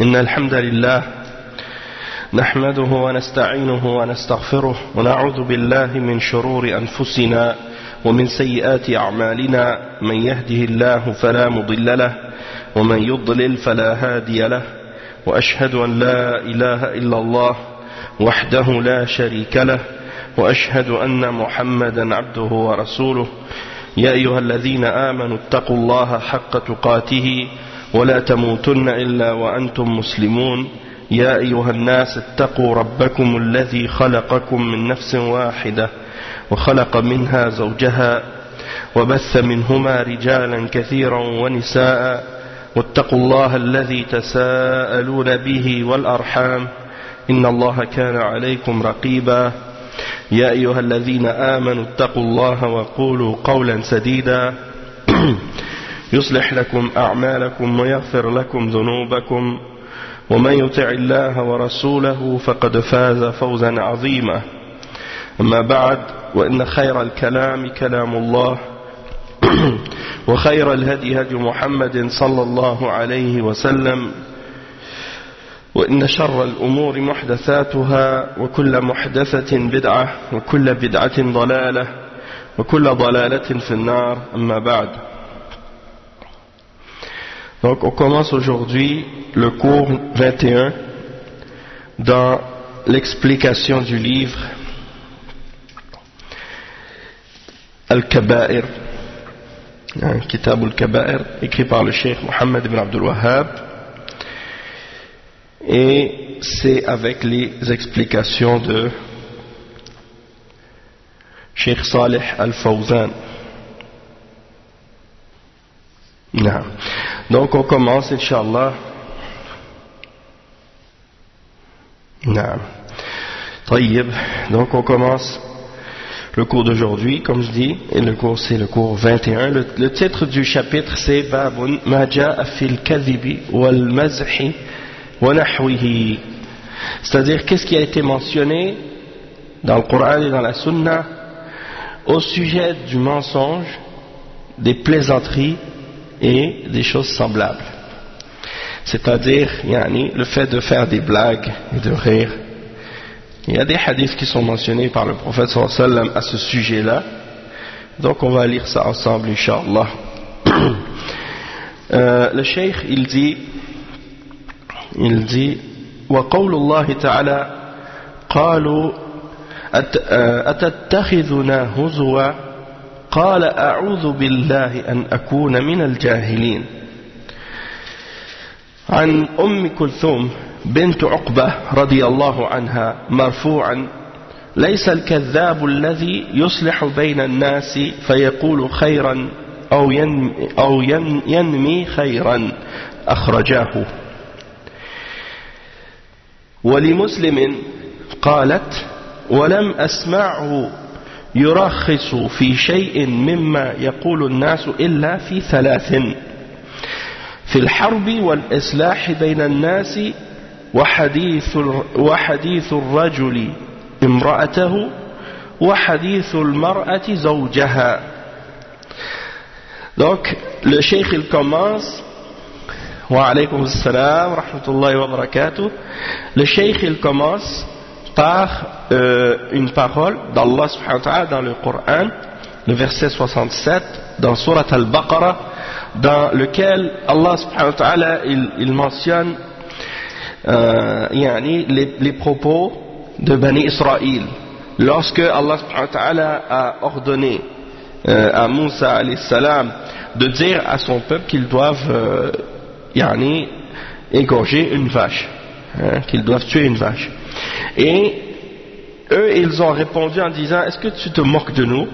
إن الحمد لله نحمده ونستعينه ونستغفره ونعوذ بالله من شرور أنفسنا ومن سيئات أعمالنا من يهده الله فلا مضل له ومن يضلل فلا هادي له وأشهد أن لا إله إلا الله وحده لا شريك له وأشهد أن محمدا عبده ورسوله يا أيها الذين آمنوا اتقوا الله حق تقاته ولا تموتن إلا وأنتم مسلمون يا أيها الناس اتقوا ربكم الذي خلقكم من نفس واحدة وخلق منها زوجها وبث منهما رجالا كثيرا ونساء واتقوا الله الذي تساءلون به والأرحام إن الله كان عليكم رقيبا يا أيها الذين آمنوا اتقوا الله وقولوا قولا سديدا يصلح لكم أعمالكم ويغفر لكم ذنوبكم ومن يطع الله ورسوله فقد فاز فوزا عظيما أما بعد وإن خير الكلام كلام الله وخير الهدي هدي محمد صلى الله عليه وسلم وإن شر الأمور محدثاتها وكل محدثة بدعة وكل بدعة ضلالة وكل ضلالة في النار أما بعد. Donc on commence aujourd'hui le cours 21 dans l'explication du livre Al-Kaba'ir, Kitab Al-Kaba'ir, écrit par le Cheikh Mohammed ibn Abdul Wahhab, et c'est avec les explications de Cheikh Salih Al-Fawzan. Donc on commence, Inch'Allah. Tayyib. Donc on commence le cours d'aujourd'hui, comme je dis, et le cours c'est le cours 21. Le titre du chapitre c'est Babun ma ja'a fil kadhibi wal mazhi wa nahwihi. C'est-à-dire qu'est-ce qui a été mentionné dans le Coran et dans la Sunna au sujet du mensonge, des plaisanteries et des choses semblables. C'est-à-dire, le fait de faire des blagues et de rire. Il y a des hadiths qui sont mentionnés par le prophète sallallahu alayhi wa sallam à ce sujet-là. Donc on va lire ça ensemble, Inch'Allah. Le cheikh, il dit وقول الله تعالى قالوا أتتخذنا هزوا قال أعوذ بالله أن أكون من الجاهلين. عن أم كلثوم بنت عقبة رضي الله عنها مرفوعا ليس الكذاب الذي يصلح بين الناس فيقول خيرا أو ينمي خيرا أخرجاه. ولمسلم قالت ولم أسمعه يرخص في شيء مما يقول الناس إلا في ثلاث: في الحرب والإصلاح بين الناس وحديث الرجل امرأته وحديث المرأة زوجها. Donc le cheikh il commence wa alaykum assalam wa rahmatullahi wa barakatuh. Le cheikh il commence par une parole d'Allah subhanahu wa ta'ala dans le Coran, le verset 67 dans Surat Al-Baqarah, dans lequel Allah subhanahu wa ta'ala il mentionne les propos de Bani Israël lorsque Allah subhanahu wa ta'ala a ordonné à Moussa alayhi salam de dire à son peuple qu'ils doivent égorger une vache, qu'ils doivent tuer une vache. Et eux, ils ont répondu en disant: est-ce que tu te moques de nous?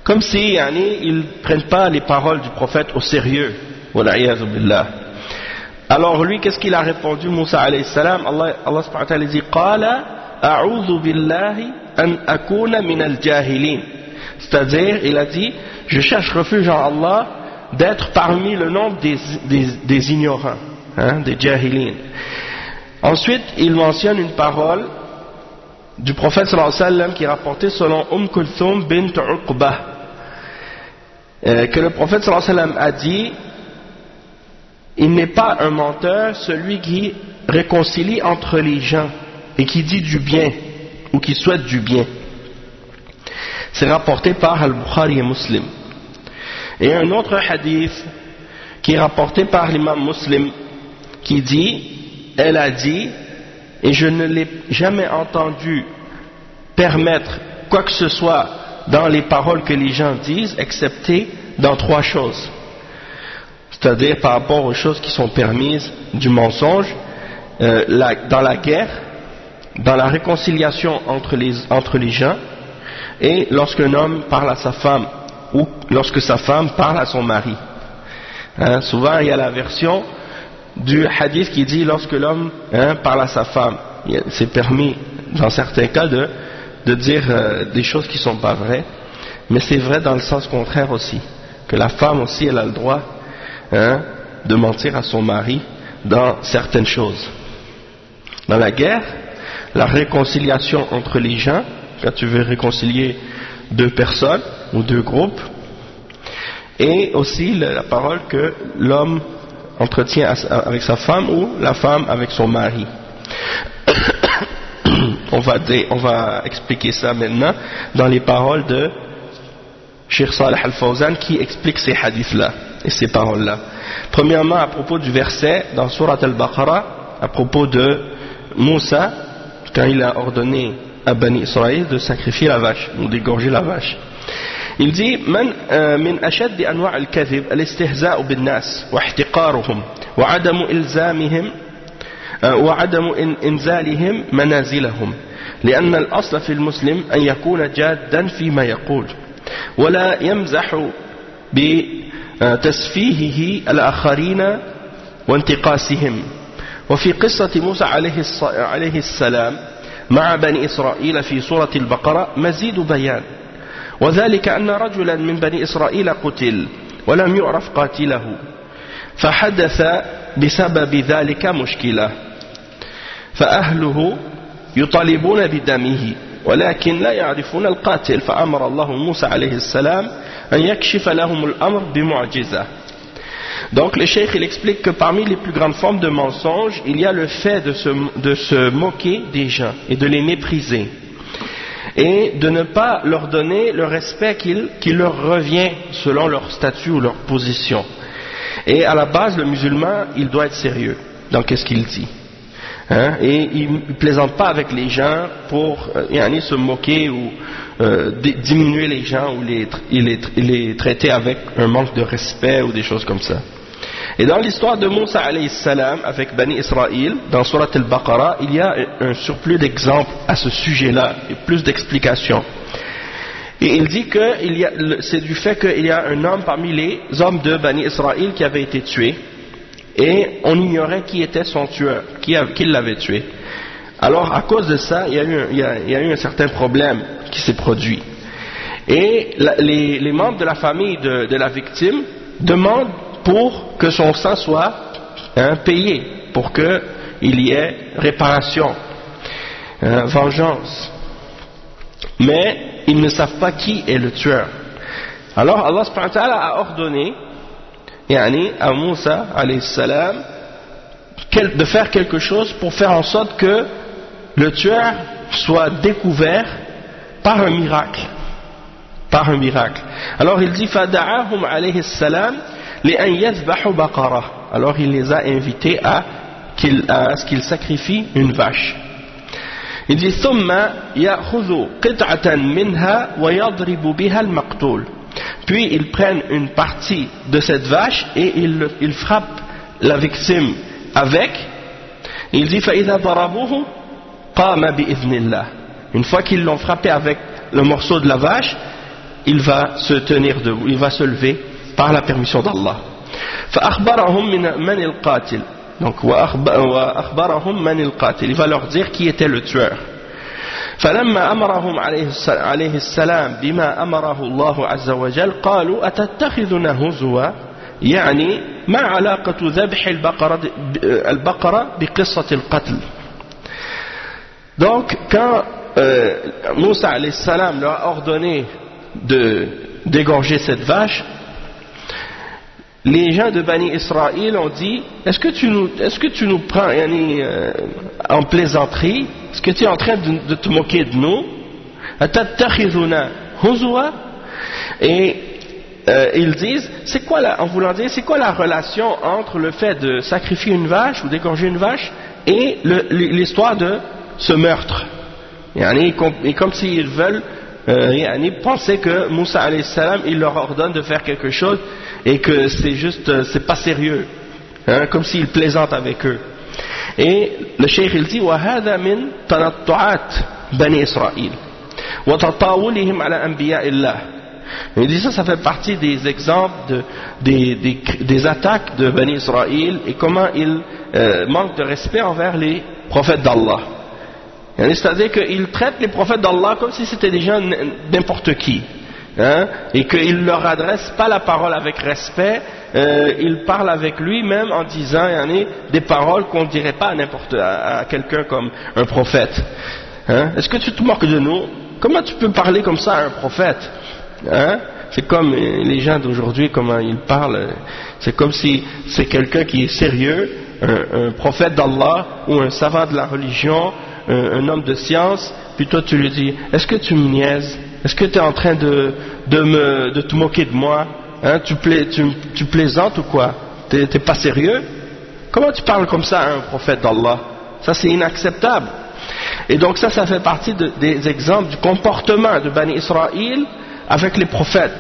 Comme si ils ne prennent pas les paroles du prophète au sérieux. Alors lui, qu'est-ce qu'il a répondu, Moussa alayhi salam? Allah subhanahu wa ta'ala dit: Qala a'udhu billahi an akuna min al-jahilin. C'est-à-dire, il a dit: je cherche refuge en Allah d'être parmi le nombre des ignorants, des jahilin. Ensuite, il mentionne une parole du prophète sallallahu alayhi wa sallam qui est rapportée selon Kulthum bint Uqba, que le prophète sallallahu alayhi wa sallam a dit: il n'est pas un menteur celui qui réconcilie entre les gens et qui dit du bien ou qui souhaite du bien. C'est rapporté par Al-Bukhari et Muslim. Et un autre hadith qui est rapporté par l'imam Muslim qui dit, elle a dit, et je ne l'ai jamais entendu permettre quoi que ce soit dans les paroles que les gens disent, excepté dans 3 choses. C'est-à-dire par rapport aux choses qui sont permises du mensonge, dans la guerre, dans la réconciliation entre les gens, et lorsqu'un homme parle à sa femme, ou lorsque sa femme parle à son mari. Souvent il y a la version du hadith qui dit lorsque l'homme parle à sa femme. C'est permis dans certains cas de dire des choses qui ne sont pas vraies, mais c'est vrai dans le sens contraire aussi, que la femme aussi elle a le droit de mentir à son mari dans certaines choses. Dans la guerre, la réconciliation entre les gens, quand tu veux réconcilier 2 personnes ou 2 groupes, et aussi la parole que l'homme entretient avec sa femme ou la femme avec son mari. On va expliquer ça maintenant dans les paroles de Cheikh Salih Al-Fawzan qui explique ces hadiths-là et ces paroles-là. Premièrement, à propos du verset dans Surat Al-Baqarah, à propos de Moussa, quand il a ordonné à Bani Israël de sacrifier la vache ou d'égorger la vache. Il dit من أشد أنواع الكذب الاستهزاء بالناس واحتقارهم وعدم إنزالهم منازلهم لأن الأصل في المسلم أن يكون جادا فيما يقول ولا يمزح بتسفيهه الآخرين وانتقاصهم. وفي قصة موسى عليه السلام مع بني إسرائيل في سورة البقرة مزيد بيان، وذلك أن رجلا من بني إسرائيل قتل ولم يعرف قاتله فحدث بسبب ذلك مشكلة فأهله يطالبون بدمه ولكن لا يعرفون القاتل فأمر الله موسى عليه السلام أن يكشف لهم الأمر بمعجزة. Donc le cheikh il explique que parmi les plus grandes formes de mensonge, il y a le fait de se moquer des gens et de les mépriser et de ne pas leur donner le respect qui leur revient selon leur statut ou leur position. Et à la base, le musulman, il doit être sérieux dans ce qu'il dit. Et il ne plaisante pas avec les gens pour se moquer ou diminuer les gens ou les traiter avec un manque de respect ou des choses comme ça. Et dans l'histoire de Moussa alayhi salam avec Bani Israël, dans Surat al-Baqarah, il y a un surplus d'exemples à ce sujet-là et plus d'explications. Et il dit que c'est du fait qu'il y a un homme parmi les hommes de Bani Israël qui avait été tué et on ignorait qui était son tueur, qui l'avait tué. Alors à cause de ça, il y a eu un certain problème qui s'est produit. Et les membres de la famille de la victime demandent pour que son sang soit payé, pour qu'il y ait réparation, vengeance. Mais ils ne savent pas qui est le tueur. Alors Allah subhanahu wa ta'ala a ordonné à Moussa alayhi salam de faire quelque chose pour faire en sorte que le tueur soit découvert par un miracle. Par un miracle. Alors il dit فَدَعَاهُمْ عَلَيْهِ السَّلَامِ لِأَنْ يَذْبَحُوا بَقَرَةً. Alors il les a invités à ce qu'ils sacrifient une vache. Il dit ثُمَّ يَأْخُذُوا قِطْعَةً مِنْهَا وَيَضْرِبُ بِهَا الْمَقْتُولِ. Puis ils prennent une partie de cette vache et ils frappent la victime avec. Il dit فَإِذَا ضَرَبُوهُ قَامَ بِإِذْنِ اللَّهِ. Une fois qu'ils l'ont frappé avec le morceau de la vache, il va se tenir debout, il va se lever par la permission d'Allah. فَأَخْبَرَهُمْ مَنِ الْقَاتِلِ. Donc وَأَخْبَرَهُمْ مَنِ الْقَاتِلِ. Il va leur dire qui était le tueur. فلما أمرهم عليه السلام بما أمره الله عز وجل قالوا أتتخذنا هزوا يعني ما علاقة ذبح البقرة بقصة القتل. Donc quand Moussa alayhi salam leur a ordonné d'égorger cette vache, les gens de Bani Israël ont dit, est-ce que tu nous prends en plaisanterie? Est-ce que tu es en train de te moquer de nous? Et ils disent, en voulant dire, c'est quoi la relation entre le fait de sacrifier une vache ou d'égorger une vache et l'histoire de ce meurtre? Et comme s'ils veulent penser que Moussa alayhi salam, il leur ordonne de faire quelque chose et que c'est pas sérieux, comme s'il plaisante avec eux. Et le cheikh il dit وهذا من تنطعات بني إسرائيل وتطاولهم على أنبياء الله. Il dit ça fait partie des exemples des attaques de Bani Israël et comment ils manquent de respect envers les prophètes d'Allah. C'est-à-dire qu'ils traitent les prophètes d'Allah comme si c'était des gens n'importe qui, et qu'ils ne leur adressent pas la parole avec respect. Ils parlent avec lui même en disant des paroles qu'on ne dirait pas à quelqu'un comme un prophète. Est-ce que tu te moques de nous? Comment tu peux parler comme ça à un prophète? C'est comme les gens d'aujourd'hui, comment ils parlent. C'est comme si c'est quelqu'un qui est sérieux, un prophète d'Allah ou un savant de la religion, un homme de science, puis toi tu lui dis, est-ce que tu me niaises? Est-ce que tu es en train de te moquer de moi? Tu plaisantes ou quoi? T'es pas sérieux? Comment tu parles comme ça à un prophète d'Allah? Ça c'est inacceptable. Et donc ça fait partie des exemples du comportement de Bani Israël avec les prophètes.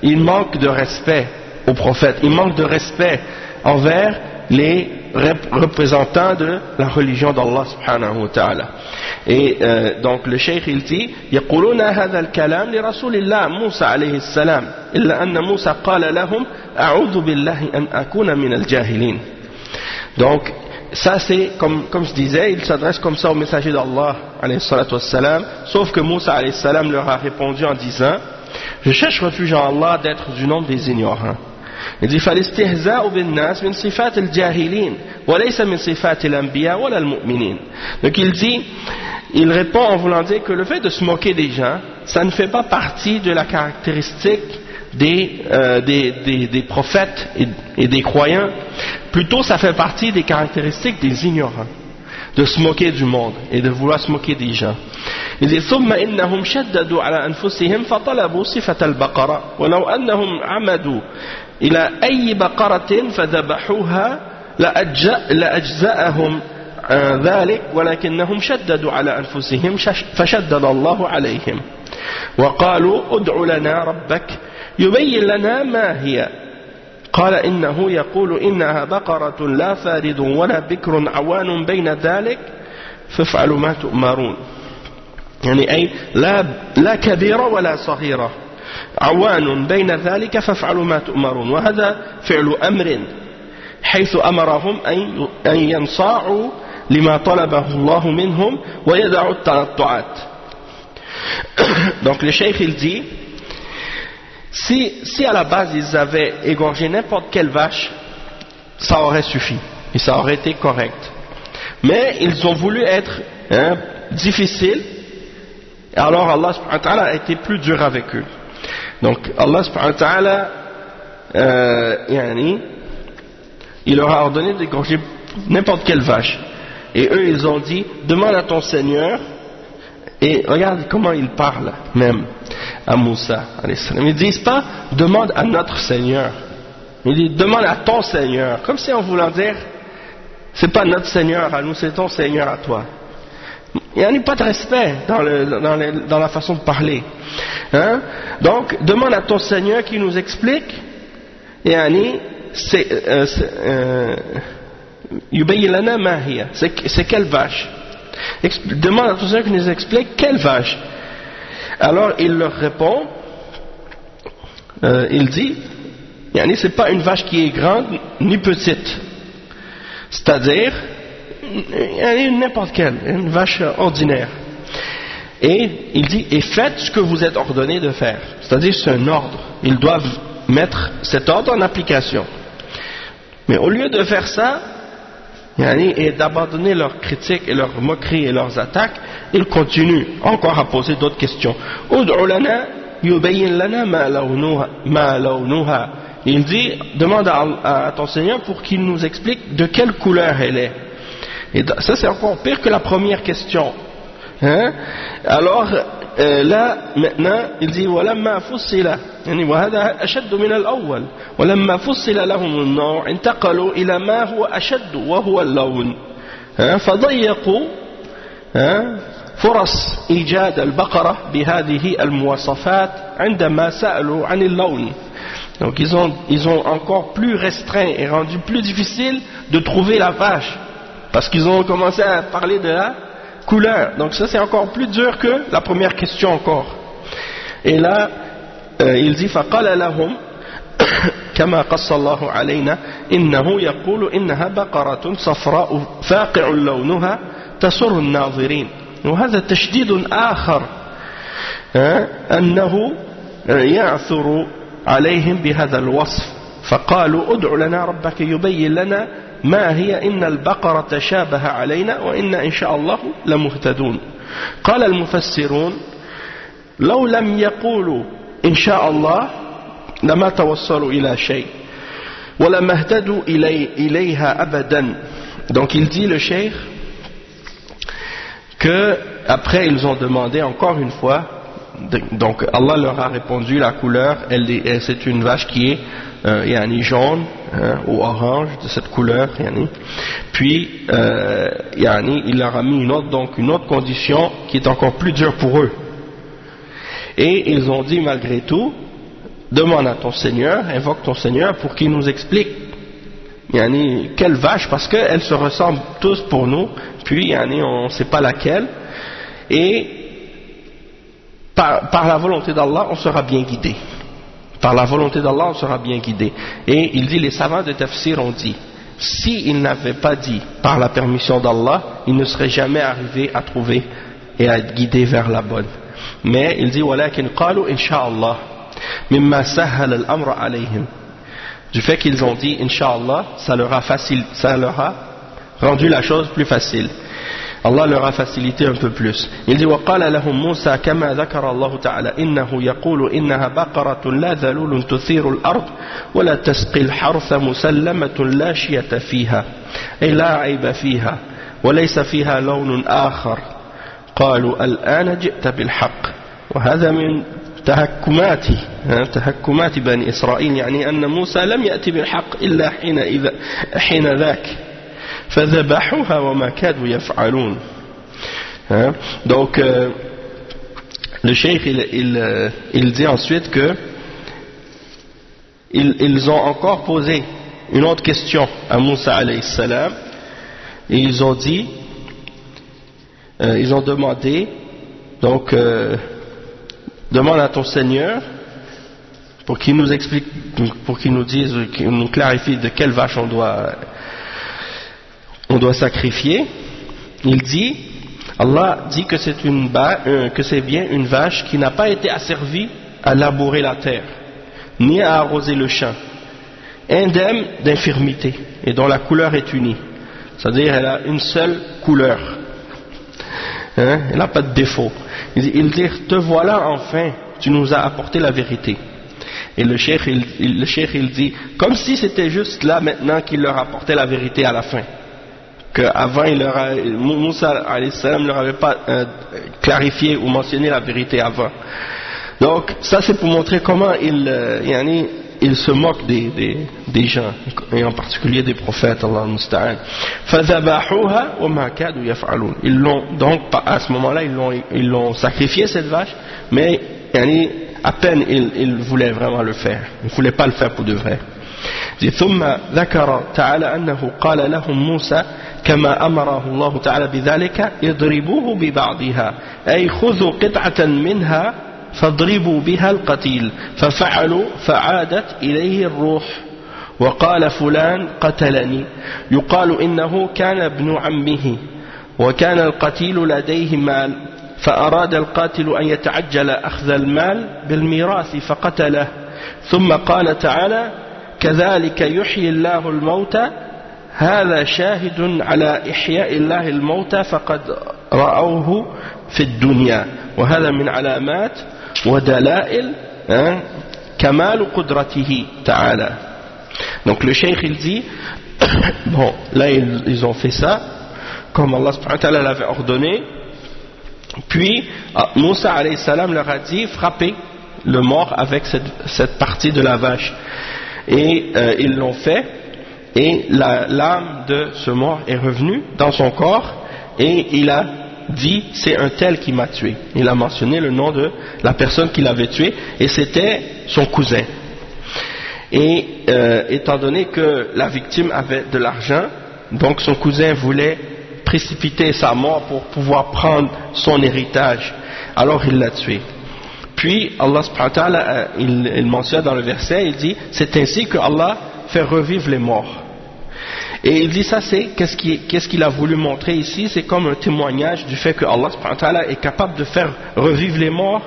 Ils manquent de respect aux prophètes, ils manquent de respect envers les représentants de la religion d'Allah subhanahu wa ta'ala. Et donc le cheikh il dit يقولون هذا الكلام لرسول الله موسى عليه السلام إلا أن موسى قال لهم أعوذ بالله أن أكون من الجاهلين. Donc ça c'est comme je disais, il s'adresse comme ça au messager d'Allah alayhi salatu wassalam, sauf que Moussa alayhi salam leur a répondu en disant, je cherche refuge en Allah d'être du nombre des ignorants. Il dit فالاستهزاء بالناس من صفات الجاهلين وليس من صفات الأنبياء ولا المؤمنين. Donc il répond en voulant dire que le fait de se moquer des gens, ça ne fait pas partie de la caractéristique des prophètes et des croyants. Plutôt ça fait partie des caractéristiques des ignorants, de se moquer du monde et de vouloir se moquer des gens. Il dit ثم إنهم شددوا على أنفسهم فطلبوا صفة البقرة ولو أنهم عمدوا إلى أي بقرة فذبحوها لأجزأهم ذلك ولكنهم شددوا على أنفسهم فشدد الله عليهم وقالوا ادع لنا ربك يبين لنا ما هي قال إنه يقول إنها بقرة لا فارض ولا بكر عوان بين ذلك فافعلوا ما تؤمرون. أي لا كبيرة ولا صغيرة عوان بين ذلك فافعلوا ما تؤمرون. وهذا فعل أمر حيث أمرهم أن ينصاعوا لما طلبه الله منهم ويدعوا التنطعات. Donc le cheikh il dit, si à la base ils avaient égorgé n'importe quelle vache, ça aurait suffi et ça aurait été correct. Mais ils ont voulu être difficiles, et alors Allah subhanahu wa ta'ala a été plus dur avec eux. Donc Allah subhanahu wa ta'ala il leur a ordonné d'égorger n'importe quelle vache, et eux ils ont dit demande à ton Seigneur. Et regarde comment ils parlent même à Moussa. Ils ne disent pas demande à notre Seigneur, ils disent demande à ton Seigneur, comme si en voulant dire c'est pas notre Seigneur à nous, c'est ton Seigneur à toi. Il n'y a pas de respect dans la façon de parler. Donc demande à ton Seigneur qui nous explique, c'est quelle vache. Demande à tous ceux qui nous expliquent quelle vache. Alors il leur répond, il dit, c'est pas une vache qui est grande ni petite, c'est-à-dire n'importe quelle, une vache ordinaire. Et il dit, et faites ce que vous êtes ordonné de faire, c'est-à-dire c'est un ordre, ils doivent mettre cet ordre en application. Mais au lieu de faire ça et d'abandonner leurs critiques et leurs moqueries et leurs attaques, ils continuent encore à poser d'autres questions. Ud'u lana yubayyin lana ma lawnuha Il dit, demande à ton Seigneur pour qu'il nous explique de quelle couleur elle est. Et ça c'est encore pire que la première question. Hein? Alors là maintenant il dit ولما فصل يعني وهذا أشد من الأول ولما فصل لهم النوع انتقلوا إلى ما هو أشد وهو اللون فضيقوا فرص إيجاد البقرة بهذه المواصفات عندما سألوا عن اللون. Donc ils ont encore plus restreint et rendu plus difficile de trouver la vache parce qu'ils ont commencé à parler de la couleur. Donc ça c'est encore plus dur que la première question encore. Et là il dit فقال لهم كما قص الله علينا إنه يقول إنها بقرة صفراء فاقع لونها تسر الناظرين. وهذا تشديد آخر أنه يعثر عليهم بهذا الوصف فقالوا ادع لنا ربك يبين لنا ما هي إن البقرة تشابه علينا وإن إن شاء الله لمهتدون. قال المفسرون لو لم يقولوا إن شاء الله لما توصلوا إلى شيء ولما اهتدوا إليها أبدا. Donc il dit le cheikh que après ils ont demandé encore une fois, donc Allah leur a répondu la couleur, c'est une vache qui est jaune ou orange de cette couleur, puis il leur a mis une autre condition qui est encore plus dure pour eux. Et ils ont dit malgré tout, demande à ton Seigneur, invoque ton Seigneur pour qu'il nous explique quelle vache, parce qu'elles se ressemblent tous pour nous, puis on ne sait pas laquelle, et par la volonté d'Allah on sera bien guidé. Par la volonté d'Allah on sera bien guidé. Et il dit, les savants de tafsir ont dit, s'ils n'avaient pas dit par la permission d'Allah, ils ne seraient jamais arrivés à trouver et à être guidés vers la bonne. Mais il dit ولكن قالوا إن شاء الله مما سهل الأمر عليهم. Du fait qu'ils ont dit Inch'Allah, ça leur a rendu la chose plus facile. Allah leur a facilité un peu plus. Il dit وقال لهم موسى كما ذكر الله تعالى إنه يقول إنها بقرة لا ذلول تثير الأرض ولا تسقي الحرث مسلمة لا شية فيها أي لا عيب فيها وليس فيها لون آخر. قالوا الآن جئت بالحق. وهذا من تهكمات بني إسرائيل يعني أن موسى لم يأتي بالحق إلا حين ذاك فذبحوها وما كادوا يفعلون. Donc le cheikh il dit ensuite que ils ont encore posé une autre question à Moussa alayhi salam et ils ont dit ils ont demandé donc demande à ton Seigneur pour qu'il nous explique, pour qu'il nous dise, qu'il nous clarifie de quelle vache on doit sacrifier. Il dit, Allah dit que c'est bien une vache qui n'a pas été asservie à labourer la terre, ni à arroser le champ, indemne d'infirmité, et dont la couleur est unie. C'est-à-dire elle a une seule couleur. Elle n'a pas de défaut. Il dit, te voilà enfin, tu nous as apporté la vérité. Et le cheikh il dit, comme si c'était juste là maintenant qu'il leur apportait la vérité à la fin. Qu'avant Moussa alayhi salam ne leur avait pas clarifié ou mentionné la vérité avant. Donc ça c'est pour montrer comment il se moque des gens, et en particulier des prophètes, Allah musta'an. فَذَبَحُوهَا وَمَا كَادُوا يَفْعَلُونَ. Ils l'ont donc, à ce moment-là, ils l'ont sacrifié cette vache, mais à peine ils voulaient vraiment le faire. Ils ne voulaient pas le faire pour de vrai. ثم ذكر تعالى أنه قال لهم موسى كما أمره الله تعالى بذلك اضربوه ببعضها أي خذوا قطعة منها فاضربوا بها القتيل ففعلوا فعادت إليه الروح وقال فلان قتلني يقال إنه كان ابن عمه وكان القتيل لديه مال فأراد القاتل أن يتعجل أخذ المال بالميراث فقتله ثم قال تعالى كذلك يحيي الله الموتى هذا شاهد على إحياء الله الموتى فقد رأوه في الدنيا وهذا من علامات ودلائل كمال قدرته تعالى. Donc le cheikh il dit bon là ils ont fait ça comme Allah subhanahu wa ta'ala l'avait ordonné, puis Moussa alayhi salam leur a dit frappez le mort avec cette partie de la vache, et ils l'ont fait, et l'âme de ce mort est revenue dans son corps, et il a dit c'est un tel qui m'a tué. Il a mentionné le nom de la personne qui l'avait tué, et c'était son cousin. Et étant donné que la victime avait de l'argent, donc son cousin voulait précipiter sa mort pour pouvoir prendre son héritage, alors il l'a tué. Puis Allah subhanahu wa ta'ala il mentionne dans le verset, il dit c'est ainsi que Allah fait revivre les morts. Et il dit ça, c'est qu'est-ce qu'il a voulu montrer ici, c'est comme un témoignage du fait que Allah subhanahu wa ta'ala est capable de faire revivre les morts,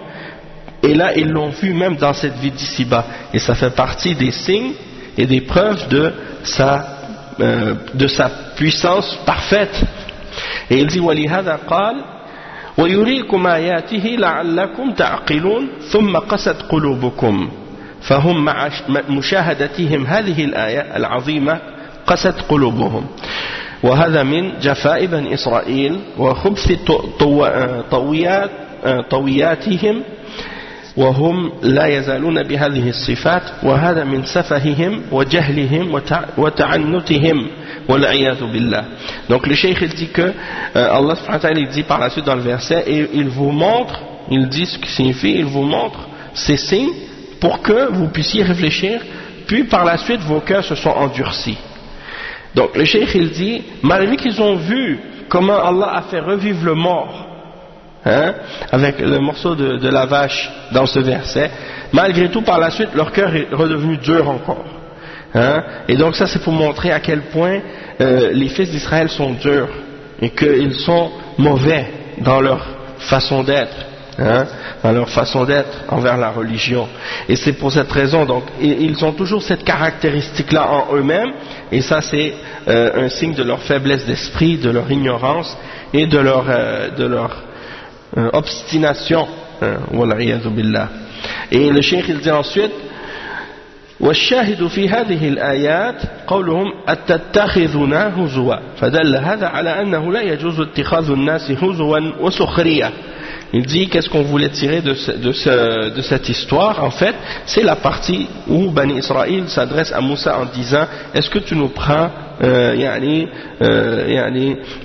et là ils l'ont vu même dans cette vie d'ici-bas, et ça fait partie des signes et des preuves de sa puissance parfaite. Et il dit وَلِهَذَا قَالَ وَيُرِيكُمْ آيَاتِهِ لَعَلَّكُمْ تَعْقِلُونَ ثُمَّ قَسَتْ قُلُوبُكُمْ فهم مع مشاهدتهم هذه الآية العظيمة قست قلوبهم وهذا من جفاء بني إسرائيل وخبث طوياتهم وهم لا يزالون بهذه الصفات وهذا من سفههم وجهلهم وتعنتهم والعياذ بالله. Donc le cheikh il dit que Allah subhanahu wa ta'ala il dit par la suite dans le verset, et il vous montre, il dit ce qui signifie, il vous montre ces signes pour que vous puissiez réfléchir, puis par la suite vos cœurs se sont endurcis. Donc le cheikh il dit, malgré qu'ils ont vu comment Allah a fait revivre le mort, avec le morceau de la vache dans ce verset, malgré tout par la suite leur cœur est redevenu dur encore. Et donc ça c'est pour montrer à quel point les fils d'Israël sont durs et qu'ils sont mauvais dans leur façon d'être. Dans leur façon d'être envers la religion, et c'est pour cette raison donc ils ont toujours cette caractéristique là en eux-mêmes, et ça c'est un signe de leur faiblesse d'esprit, de leur ignorance et de leur obstination, wal'iyadhu billah. Et le cheikh il dit ensuite والشاهد في هذه الآيات قولهم أتتخذنا هزوا فدل هذا على أنه لا يجوز اتخاذ الناس هزوا وسخرية. Il dit qu'est-ce qu'on voulait tirer de cette histoire. En fait, c'est la partie où Bani Israël s'adresse à Moussa en disant est-ce que tu nous prends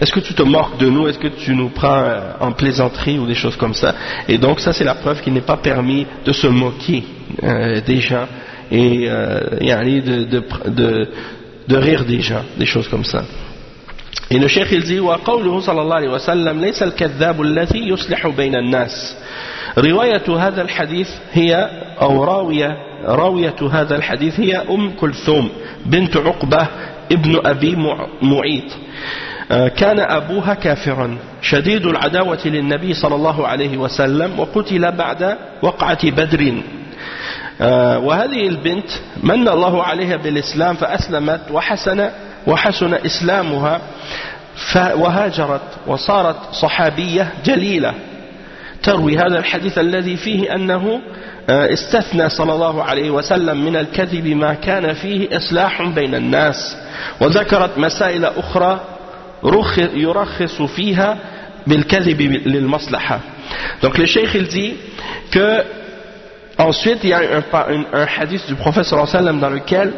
est-ce que tu te moques de nous, est-ce que tu nous prends en plaisanterie ou des choses comme ça. Et donc ça c'est la preuve qu'il n'est pas permis de se moquer des gens et de rire des gens, des choses comme ça. Et le cheikh il dit وقوله صلى الله عليه وسلم ليس الكذاب الذي يصلح بين الناس رواية هذا الحديث هي أو راوية هذا الحديث هي كلثوم بنت عقبة ابن أبي معيط كان أبوها كافرا شديد العداوة للنبي صلى الله عليه وسلم وقتل بعد وقعة بدر وهذه البنت من الله عليها بالإسلام فأسلمت وحسن إسلامها وهاجرت وصارت صحابية جليلة تروي هذا الحديث الذي فيه أنه استثنى صلى الله عليه وسلم من الكذب ما كان فيه إصلاح بين الناس وذكرت مسائل أخرى يرخص فيها بالكذب للمصلحة. Donc le cheikh il dit que ensuite il y a un hadith du prophète sallallahu alayhi wa sallam dans lequel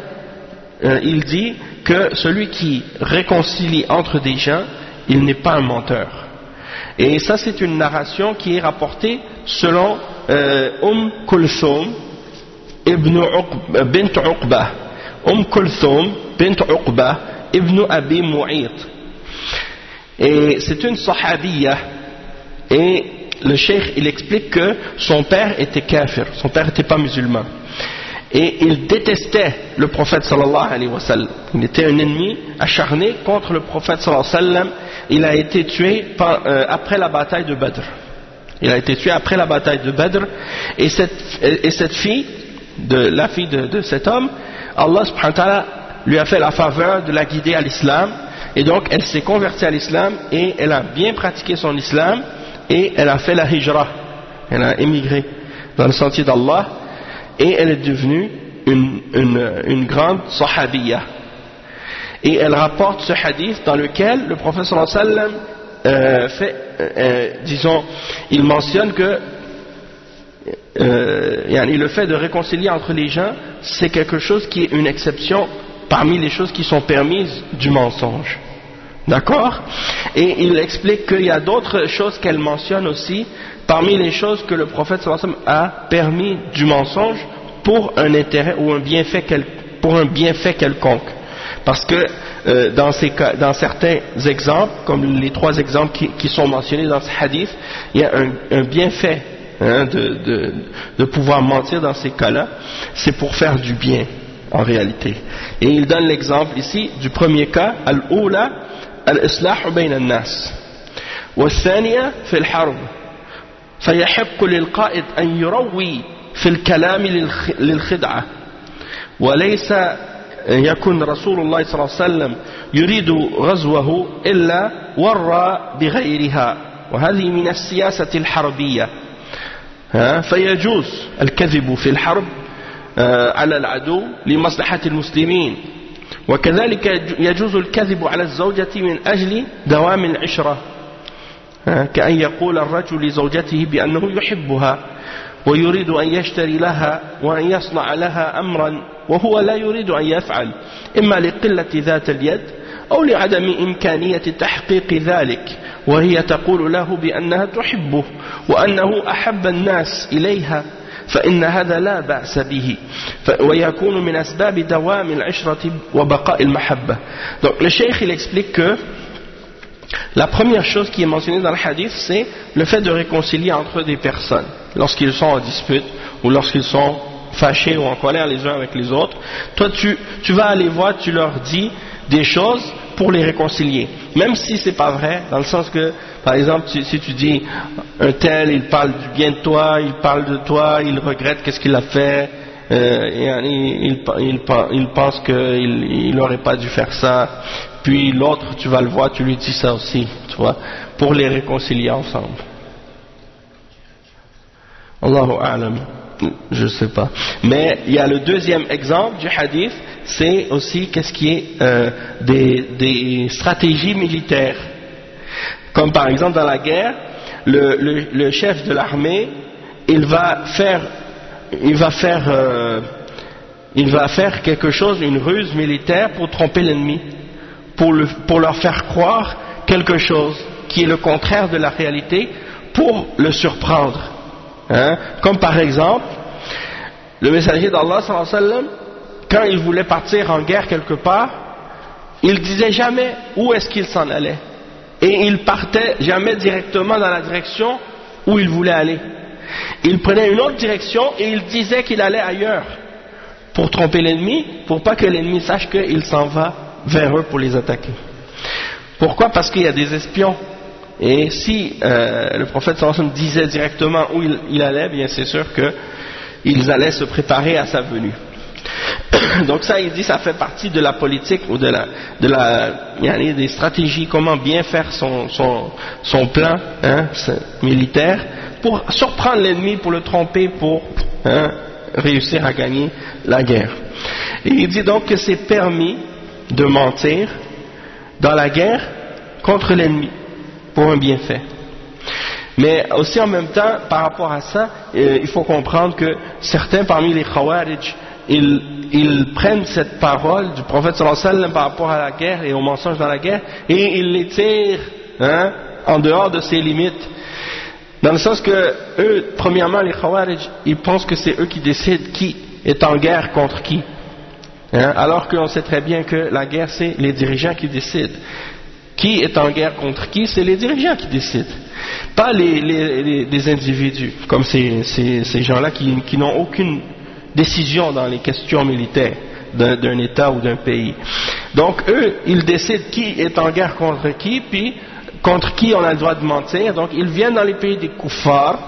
il dit que celui qui réconcilie entre des gens, il n'est pas un menteur. Et ça c'est une narration qui est rapportée selon Kulthum bint Uqba. Kulthum bint Uqba ibn Abi Mu'ayt. Et c'est une sahabiyya. Et le cheikh il explique que son père était kafir, son père n'était pas musulman. Et il détestait le prophète sallallahu alayhi wa sallam. Il était un ennemi acharné contre le prophète sallallahu alayhi wa sallam. Il a été tué après la bataille de Badr. Il a été tué après la bataille de Badr. Et cette fille, la fille de cet homme, Allah subhanahu wa ta'ala lui a fait la faveur de la guider à l'islam. Et donc elle s'est convertie à l'islam et elle a bien pratiqué son islam et elle a fait la hijra. Elle a émigré dans le sentier d'Allah. et elle est devenue une grande sahabiya. Et elle rapporte ce hadith dans lequel le prophète sallallahu alayhi wa sallam disons, il mentionne que le fait de réconcilier entre les gens, c'est quelque chose qui est une exception parmi les choses qui sont permises du mensonge. D'accord? Et il explique qu'il y a d'autres choses qu'elle mentionne aussi, parmi les choses que le prophète sallallahu alayhi wa sallam a permis du mensonge pour un intérêt ou un bienfait quelconque. Parce que dans certains exemples, comme les 3 exemples qui sont mentionnés dans ce hadith, il y a un bienfait de pouvoir mentir dans ces cas-là, c'est pour faire du bien en réalité. Et il donne l'exemple ici du premier cas, al-oula al-islahu bayna an-nas, والثانية في الحرب فيحق للقائد أن يروي في الكلام للخدعة وليس يكون رسول الله صلى الله عليه وسلم يريد غزوه إلا ورى بغيرها وهذه من السياسة الحربية فيجوز الكذب في الحرب على العدو لمصلحة المسلمين وكذلك يجوز الكذب على الزوجة من أجل دوام العشرة كأن يقول الرجل لزوجته بأنه يحبها ويريد أن يشتري لها وأن يصنع لها أمرا وهو لا يريد أن يفعل إما لقلة ذات اليد أو لعدم إمكانية تحقيق ذلك وهي تقول له بأنها تحبه وأنه أحب الناس إليها فإن هذا لا بأس به ويكون من أسباب دوام العشرة وبقاء المحبة. Donc le cheikh il explique que la première chose qui est mentionnée dans le hadith, c'est le fait de réconcilier entre des personnes lorsqu'ils sont en dispute ou lorsqu'ils sont fâchés ou en colère les uns avec les autres. Toi tu vas aller voir, tu leur dis des choses pour les réconcilier, même si c'est pas vrai, dans le sens que par exemple si tu dis un tel il parle du bien de toi, il parle de toi, il regrette qu'est-ce qu'il a fait, il pense qu'il n'aurait pas dû faire ça, puis l'autre tu vas le voir, tu lui dis ça aussi, tu vois, pour les réconcilier ensemble. Allahu a'lam, je sais pas. Mais il y a le deuxième exemple du hadith, c'est aussi qu'est-ce qui est des stratégies militaires. Comme par exemple dans la guerre, le chef de l'armée, il va faire quelque chose, une ruse militaire pour tromper l'ennemi, pour leur faire croire quelque chose qui est le contraire de la réalité, pour le surprendre. Comme par exemple, le messager d'Allah sallallahu alayhi wa sallam, quand il voulait partir en guerre quelque part, il disait jamais où est-ce qu'il s'en allait. Et il partait jamais directement dans la direction où il voulait aller. Il prenait une autre direction et il disait qu'il allait ailleurs pour tromper l'ennemi, pour pas que l'ennemi sache qu'il s'en va vers eux pour les attaquer. Pourquoi? Parce qu'il y a des espions. Et si le prophète sallallahu alayhi wa sallam disait directement où il allait, bien c'est sûr qu'ils allaient se préparer à sa venue. Donc ça, il dit, ça fait partie de la politique ou des stratégies, comment bien faire son plan militaire pour surprendre l'ennemi, pour le tromper, pour réussir à gagner la guerre. Et il dit donc que c'est permis de mentir dans la guerre contre l'ennemi pour un bienfait. Mais aussi en même temps, par rapport à ça, il faut comprendre que certains parmi les Khawarij, ils prennent cette parole du prophète sallallahu alayhi wa sallam par rapport à la guerre et aux mensonges dans la guerre et ils les tirent en dehors de ses limites, dans le sens que eux, premièrement les Khawarij, ils pensent que c'est eux qui décident qui est en guerre contre qui, alors qu'on sait très bien que la guerre c'est les dirigeants qui décident. Qui est en guerre contre qui? C'est les dirigeants qui décident, pas les individus comme ces gens-là qui n'ont aucune décision dans les questions militaires d'un État ou d'un pays. Donc eux, ils décident qui est en guerre contre qui, puis contre qui on a le droit de mentir. Donc ils viennent dans les pays des kuffars,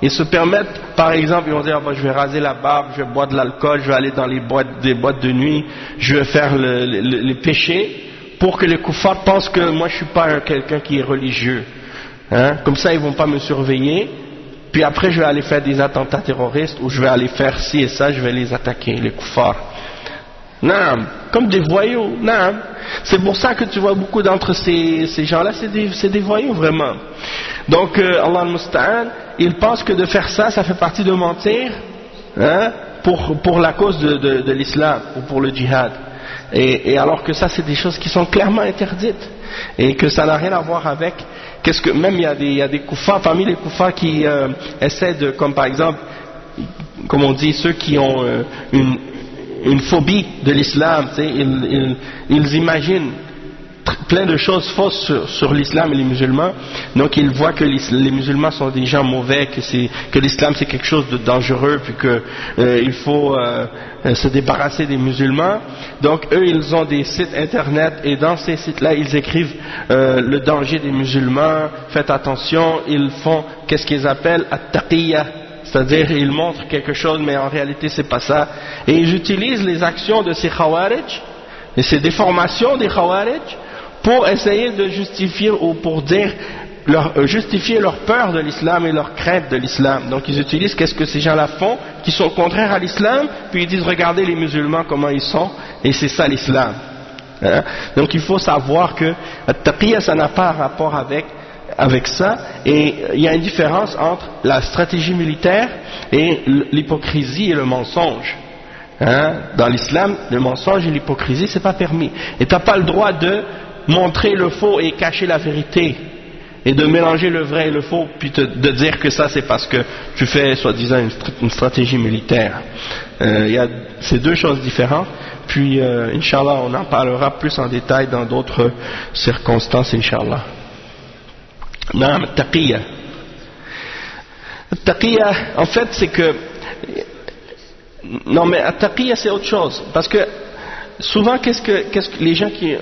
ils se permettent, par exemple, ils vont dire je vais raser la barbe, je vais boire de l'alcool, je vais aller dans des boîtes de nuit, je vais faire les péchés, pour que les kuffars pensent que moi je suis pas quelqu'un qui est religieux. Comme ça ils vont pas me surveiller puis après je vais aller faire des attentats terroristes, ou je vais aller faire ci et ça, je vais les attaquer, les kuffars. Naam, comme des voyous, naam. C'est pour ça que tu vois beaucoup d'entre ces gens-là, c'est des voyous vraiment. Donc Allah al-Musta'an, il pense que de faire ça, ça fait partie de mentir, hein, pour la cause de l'islam, ou pour le djihad. Et alors que ça, c'est des choses qui sont clairement interdites, et que ça n'a rien à voir avec, même il y a des kuffars, parmi les kuffars qui essaient de, comme par exemple, comme on dit, ceux qui ont une phobie de l'islam, ils imaginent plein de choses fausses sur l'islam et les musulmans, donc ils voient que les musulmans sont des gens mauvais, que l'islam c'est quelque chose de dangereux, puis qu'il faut se débarrasser des musulmans. Donc eux ils ont des sites internet, et dans ces sites là ils écrivent le danger des musulmans, faites attention, ils font qu'est-ce qu'ils appellent at-taqiyya, c'est-à-dire ils montrent quelque chose mais en réalité c'est pas ça, et ils utilisent les actions de ces khawarij et ces déformations des khawarij pour essayer de justifier, ou pour dire, justifier leur peur de l'islam et leur crainte de l'islam. Donc ils utilisent qu'est-ce que ces gens-là font, qui sont contraires à l'islam, puis ils disent regardez les musulmans comment ils sont, et c'est ça l'islam. Hein? Donc il faut savoir que at-taqiyya ça n'a pas rapport avec ça, et il y a une différence entre la stratégie militaire et l'hypocrisie et le mensonge. Hein? Dans l'islam, le mensonge et l'hypocrisie c'est pas permis, et tu n'as pas le droit de montrer le faux et cacher la vérité, et de mélanger le vrai et le faux, puis de dire que ça c'est parce que tu fais soi-disant une stratégie militaire. C'est deux choses différentes, puis Inch'Allah on en parlera plus en détail dans d'autres circonstances Inch'Allah. Non, taqiyya. Taqiyya, en fait c'est que, non mais taqiyya c'est autre chose, parce que souvent qu'est-ce que les gens qui,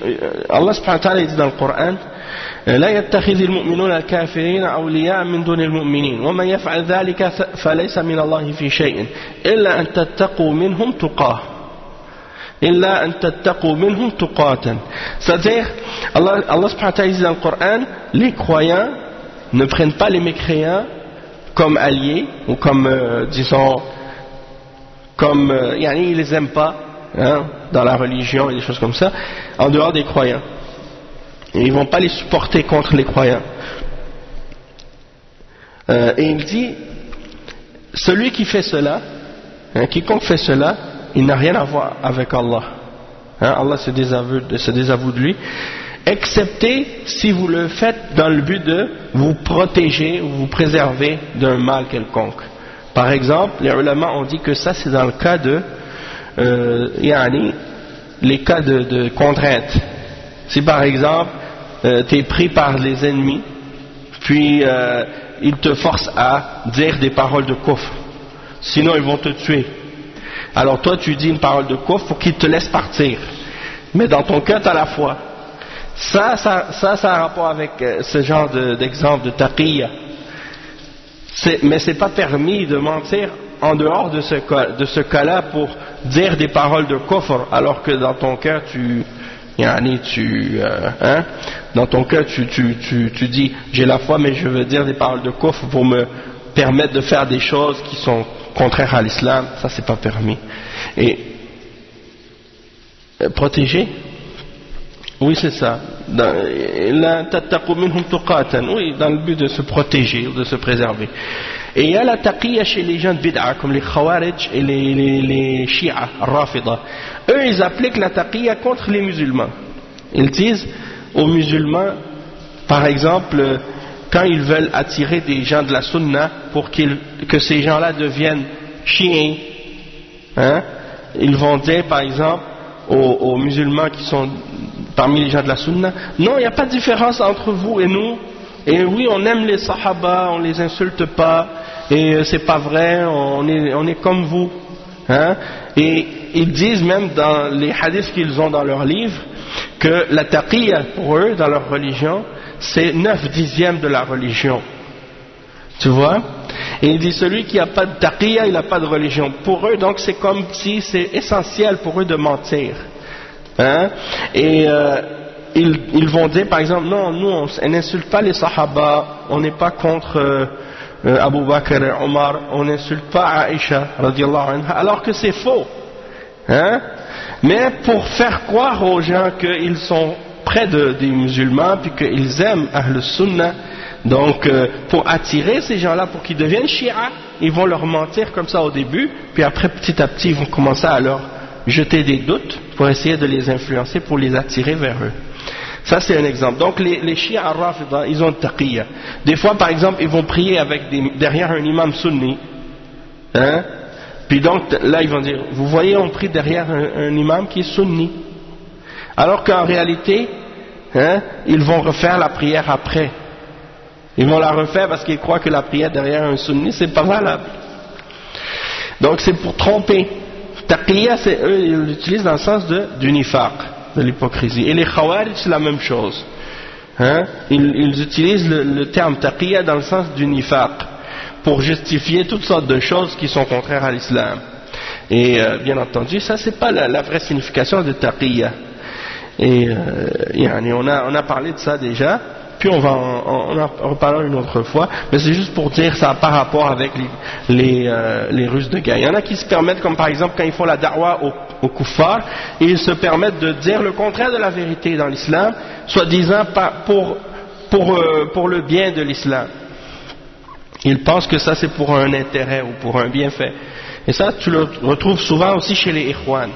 Allah subhanahu wa ta'ala dit dans le Coran, لا يتخذ المؤمنون الكافرين أولياء من دون المؤمنين ومن يفعل ذلك فليس من الله في شيء إلا أن تتقوا منهم تقاه إلا أن تتقوا منهم تقاة. C'est-à-dire Allah subhanahu wa ta'ala dit dans le Coran, les croyants ne prennent pas les mécréants comme alliés, ou comme disons comme ils les aiment pas, hein, dans la religion et des choses comme ça, en dehors des croyants. Et ils ne vont pas les supporter contre les croyants. Et il dit, celui qui fait cela, hein, quiconque fait cela, il n'a rien à voir avec Allah. Hein, Allah se désavoue de lui, excepté si vous le faites dans le but de vous protéger ou vous préserver d'un mal quelconque. Par exemple, les ulama ont dit que ça c'est dans le cas de les cas de contrainte. Si par exemple tu es pris par les ennemis, puis ils te forcent à dire des paroles de kufr, sinon ils vont te tuer, alors toi tu dis une parole de kufr pour qu'ils te laissent partir, mais dans ton cœur tu as la foi. Ça a un rapport avec ce genre d'exemple de taqiyya. Mais c'est pas permis de mentir en dehors de ce cas-là pour dire des paroles de kufr, alors que dans ton cœur dans ton cœur tu dis j'ai la foi mais je veux dire des paroles de kufr pour me permettre de faire des choses qui sont contraires à l'islam. Ça c'est pas permis. Et protéger, oui c'est ça, la tattaqu minhum tuqatan, oui, dans le but de se protéger, de se préserver. Et il y a la taqiyya chez les gens de bid'a comme les khawarij et les shi'a, rafida. Eux ils appliquent la taqiyya contre les musulmans. Ils disent aux musulmans, par exemple, quand ils veulent attirer des gens de la sunna pour que ces gens-là deviennent chiites, hein, ils vont dire par exemple aux musulmans qui sont parmi les gens de la sunna, non, il n'y a pas de différence entre vous et nous, et oui on aime les sahaba, on les insulte pas, et c'est pas vrai, on est comme vous, hein. Et ils disent même dans les hadiths qu'ils ont dans leurs livres que la taqiyya pour eux dans leur religion c'est 9/10 de la religion, tu vois. Et il dit celui qui n'a pas de taqiyya il n'a pas de religion. Pour eux donc c'est comme si c'est essentiel pour eux de mentir, hein? Et ils vont dire par exemple non, nous on n'insulte pas les sahaba, on n'est pas contre Abu Bakr et Omar, on n'insulte pas Aïcha radiallahu anha, alors que c'est faux. Hein? Mais pour faire croire aux gens qu'ils sont près des musulmans, puis qu'ils aiment Ahl Sunnah, donc pour attirer ces gens-là, pour qu'ils deviennent Shia, ils vont leur mentir comme ça au début, puis après petit à petit ils vont commencer à leur jeter des doutes pour essayer de les influencer, pour les attirer vers eux. Ça c'est un exemple. Donc les Shia al-Rafida, ils ont taqiyya. Des fois par exemple ils vont prier derrière un imam sunni, hein? Puis donc là ils vont dire, vous voyez on prie derrière un imam qui est sunni, alors qu'en réalité, hein, ils vont refaire la prière après. Ils vont la refaire parce qu'ils croient que la prière derrière un sunni c'est pas valable. Donc c'est pour tromper. Taqiyya, eux ils l'utilisent dans le sens du nifaq, de l'hypocrisie. Et les Khawarij c'est la même chose. Hein? Ils utilisent le terme taqiyya dans le sens du nifaq, pour justifier toutes sortes de choses qui sont contraires à l'islam. Et bien entendu, ça c'est pas la vraie signification de taqiyya. Et on a parlé de ça déjà, puis on en reparlera une autre fois, mais c'est juste pour dire ça par rapport avec les Russes de guerre. Il y en a qui se permettent, comme par exemple quand ils font la da'wa aux kuffars, ils se permettent de dire le contraire de la vérité dans l'islam, soi-disant pour le bien de l'islam. Ils pensent que ça c'est pour un intérêt ou pour un bienfait. Et ça tu le retrouves souvent aussi chez les Ikhwan.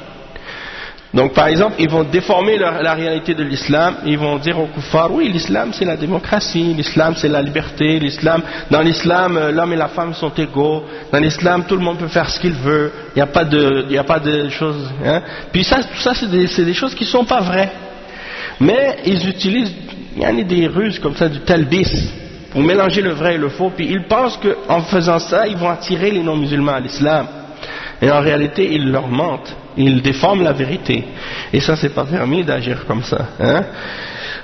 Donc par exemple ils vont déformer la réalité de l'islam, ils vont dire aux kuffars, oui l'islam c'est la démocratie, l'islam c'est la liberté, dans l'islam l'homme et la femme sont égaux, dans l'islam tout le monde peut faire ce qu'il veut, il n'y a pas de choses, hein. Puis tout ça c'est des choses qui ne sont pas vraies, mais ils utilisent des ruses comme ça, du talbis, pour mélanger le vrai et le faux, puis ils pensent qu'en faisant ça ils vont attirer les non-musulmans à l'islam, et en réalité ils leur mentent. Ils déforment la vérité. Et ça, c'est pas permis d'agir comme ça. Hein?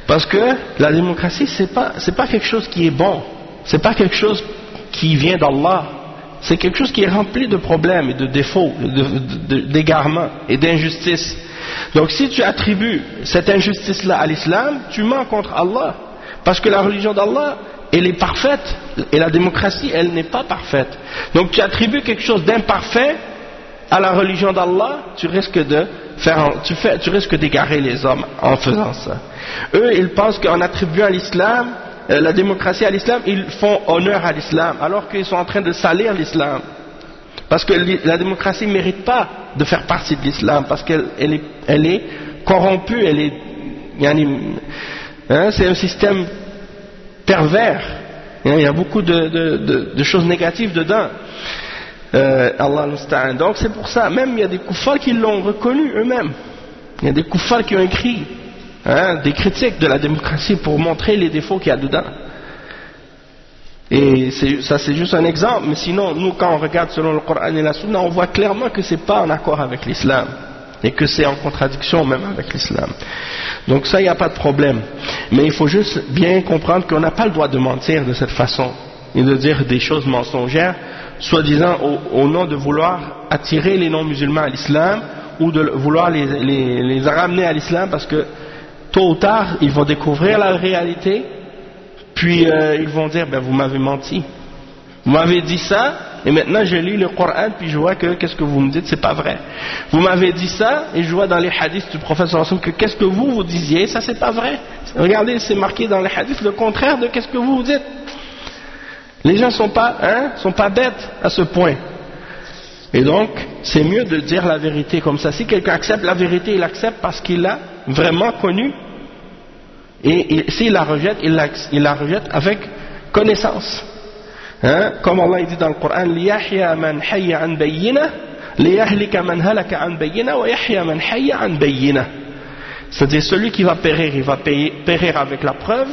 Parce que la démocratie, c'est pas quelque chose qui est bon. C'est pas quelque chose qui vient d'Allah. C'est quelque chose qui est rempli de problèmes et de défauts, d'égarements et d'injustices. Donc si tu attribues cette injustice-là à l'islam, tu mens contre Allah. Parce que la religion d'Allah, elle est parfaite. Et la démocratie, elle n'est pas parfaite. Donc tu attribues quelque chose d'imparfait à la religion d'Allah, tu risques d'égarer les hommes en faisant ça. Eux, ils pensent qu'en attribuant l'islam, la démocratie à l'islam, ils font honneur à l'islam, alors qu'ils sont en train de salir l'islam. Parce que la démocratie ne mérite pas de faire partie de l'islam, parce qu'elle est corrompue, c'est un système pervers. Il y a beaucoup de choses négatives dedans. Allah musta'an. Donc c'est pour ça, même il y a des kuffars qui l'ont reconnu eux-mêmes. Il y a des kuffars qui ont écrit des critiques de la démocratie pour montrer les défauts qu'il y a dedans. Et ça c'est juste un exemple, mais sinon nous quand on regarde selon le Coran et la Sunna, on voit clairement que c'est pas en accord avec l'islam et que c'est en contradiction même avec l'islam. Donc ça il n'y a pas de problème, mais il faut juste bien comprendre qu'on n'a pas le droit de mentir de cette façon et de dire des choses mensongères, soi-disant au nom de vouloir attirer les non-musulmans à l'islam ou de vouloir les ramener à l'islam, parce que tôt ou tard ils vont découvrir la réalité, puis ils vont dire vous m'avez menti, vous m'avez dit ça et maintenant je lis le Coran puis je vois que qu'est-ce que vous me dites c'est pas vrai, vous m'avez dit ça et je vois dans les hadiths du prophète sallallahu alayhi wa sallam que qu'est-ce que vous disiez, ça c'est pas vrai, regardez c'est marqué dans les hadiths le contraire de qu'est-ce que vous dites. Les gens sont pas bêtes à ce point. Et donc, c'est mieux de dire la vérité comme ça. Si quelqu'un accepte la vérité, il l'accepte parce qu'il l'a vraiment connue. Et s'il la rejette, il la rejette avec connaissance. Comme Allah dit dans le Coran, لِيَحْيَا مَنْ حَيَّ عَنْ بَيِّنَةٍ لِيَهْلِكَ مَنْ هَلَكَ عَنْ بَيِّنَةٍ وَيَحْيَا مَنْ حَيَّ عَنْ بَيِّنَةٍ. C'est-à-dire celui qui va périr, il va périr avec la preuve,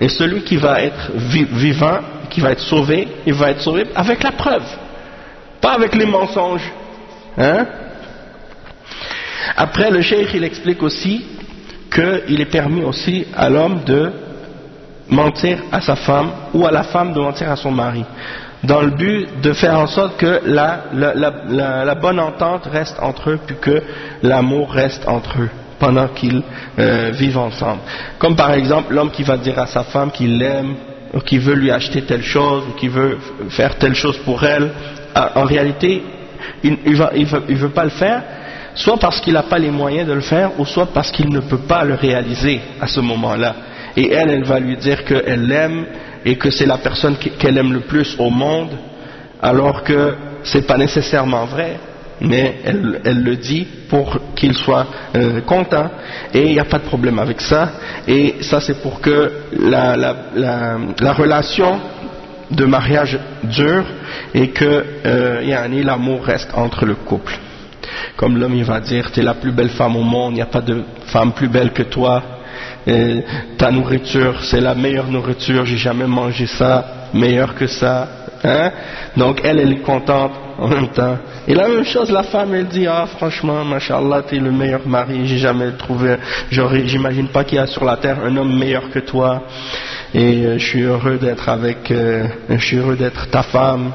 et celui qui va être vivant, qui va être sauvé, il va être sauvé avec la preuve, pas avec les mensonges. Après, le cheikh il explique aussi qu'il est permis aussi à l'homme de mentir à sa femme ou à la femme de mentir à son mari, dans le but de faire en sorte que la bonne entente reste entre eux, puis que l'amour reste entre eux pendant qu'ils vivent ensemble. Comme par exemple l'homme qui va dire à sa femme qu'il l'aime ou qui veut lui acheter telle chose, ou qui veut faire telle chose pour elle, en réalité, il veut pas le faire, soit parce qu'il n'a pas les moyens de le faire, ou soit parce qu'il ne peut pas le réaliser à ce moment-là. Et elle va lui dire qu'elle l'aime, et que c'est la personne qu'elle aime le plus au monde, alors que c'est pas nécessairement vrai, mais elle le dit pour qu'il soit content, et il n'y a pas de problème avec ça. Et ça, c'est pour que la relation de mariage dure, et que l'amour reste entre le couple. Comme l'homme, il va dire, t'es la plus belle femme au monde, il n'y a pas de femme plus belle que toi, et ta nourriture, c'est la meilleure nourriture, j'ai jamais mangé ça, meilleur que ça, hein? Donc elle est contente en même temps. Et la même chose, la femme, elle dit, ah franchement, mashallah, t'es le meilleur mari, j'ai jamais trouvé, j'imagine pas qu'il y a sur la terre un homme meilleur que toi, et je suis heureux d'être je suis heureux d'être ta femme,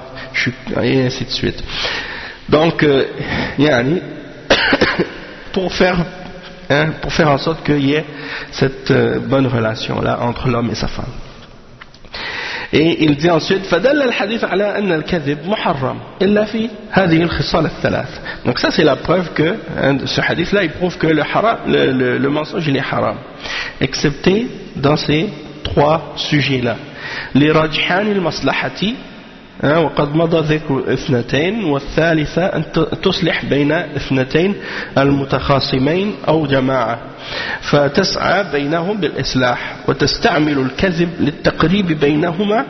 et ainsi de suite. Donc, pour faire en sorte qu'il y ait cette bonne relation-là entre l'homme et sa femme. Et il dit ensuite, فدل الحديث على أن الكذب محرم إلا في هذه الخصال الثلاث. Donc ça c'est la preuve que ce hadith-là il prouve que le mensonge il est haram, excepté dans ces trois sujets-là. لرجحان المصلحة وقد مضى ذكر اثنتين والثالثة أن تصلح بين اثنتين المتخاصمين أو جماعة فتسعى بينهم بالإصلاح وتستعمل الكذب للتقريب بينهما